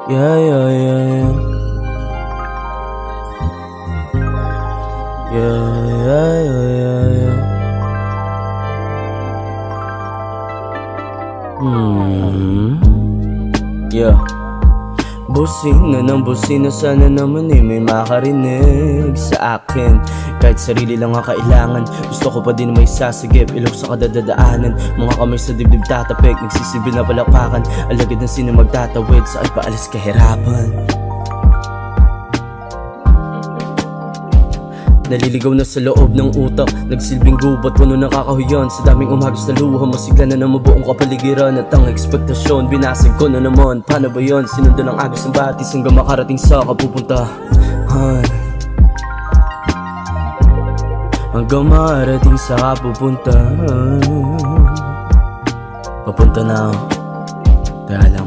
Yeah, yeah, yeah, yeah. Yeah, yeah, yeah, yeah, yeah. Yeah. Busina ng busina, sana naman may makarinig sa akin. Kahit sarili lang ang kailangan, gusto ko pa din may sasagip. Ilog sa kadadadaanan, mga kamay sa dibdib tatapik. Nagsisibil na palakpakan, alagad ng sino magtatawid. Saan paalis kahirapan? Naliligaw na sa loob ng utak, nagsilbing gubat, puno ng kakahuyan. Sa daming umagos na luha, masigla na ng mabuong kapaligiran. At ang ekspektasyon, binasag ko na naman. Paano ba yun? Sinundan ang agos ng batis hanggang makarating sa kapupuntahan. Hanggang makarating sa kapupuntahan. Papunta na ako, kaya lang